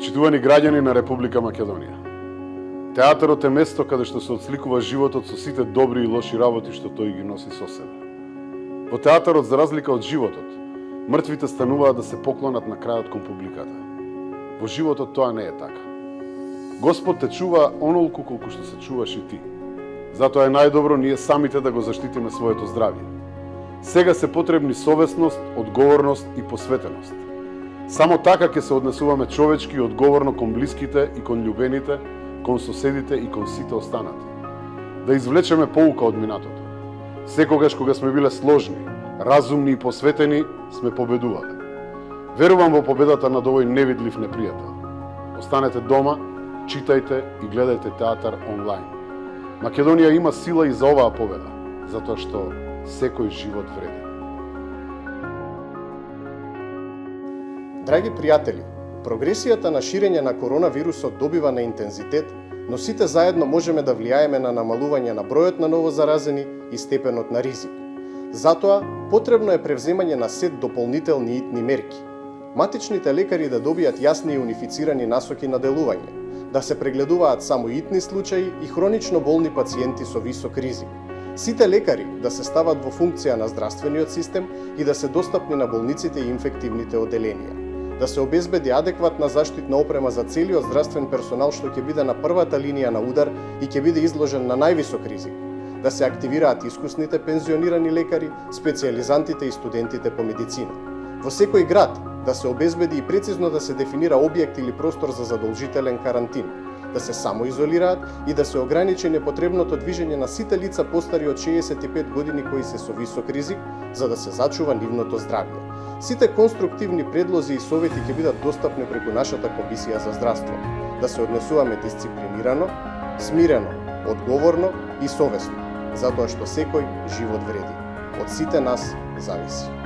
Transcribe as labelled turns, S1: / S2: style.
S1: Почитувани граѓани на Република Македонија. Театарот е место каде што се отсликува животот со сите добри и лоши работи што тој ги носи со себе. Во театарот, за разлика од животот, мртвите стануваат да се поклонат на крајот кон публиката. Во животот тоа не е така. Господ те чува онолку колку што се чуваш и ти. Затоа е најдобро ние самите да го заштитиме своето здравје. Сега се потребни совесност, одговорност и посветеност. Само така ќе се однесуваме човечки и одговорно кон блиските и кон љубените, кон соседите и кон сите останати. Да извлечеме поука од минатото. Секогаш кога сме биле сложни, разумни и посветени, сме победувале. Верувам во победата над овој невидлив непријател. Останете дома, читајте и гледајте театар онлайн. Македонија има сила и за оваа победа, затоа што секој живот вреди.
S2: Драги пријатели, прогресијата на ширење на коронавирусот добива на интензитет, но сите заедно можеме да влијаеме на намалување на бројот на новозаразени и степенот на ризик. Затоа, потребно е превземање на сет дополнителни итни мерки. Матичните лекари да добијат јасни и унифицирани насоки на делување, да се прегледуваат само итни случаи и хронично болни пациенти со висок ризик. Сите лекари да се стават во функција на здравствениот систем и да се достапни на болниците и инфективните оделенија. Да се обезбеди адекватна заштитна опрема за целиот здравствен персонал што ќе биде на првата линија на удар и ќе биде изложен на највисок ризик. Да се активираат искусните пензионирани лекари, специјализантите и студентите по медицина. Во секој град да се обезбеди и прецизно да се дефинира објект или простор за задолжителен карантин, да се самоизолираат и да се ограничи непотребното движење на сите лица постари од 65 години кои се со висок ризик, за да се зачува нивното здравје. Сите конструктивни предлози и совети ќе бидат достапни преку нашата комисија за здравство. Да се однесуваме дисциплинирано, смирено, одговорно и совесно, затоа што секој живот вреди. Од сите нас зависи.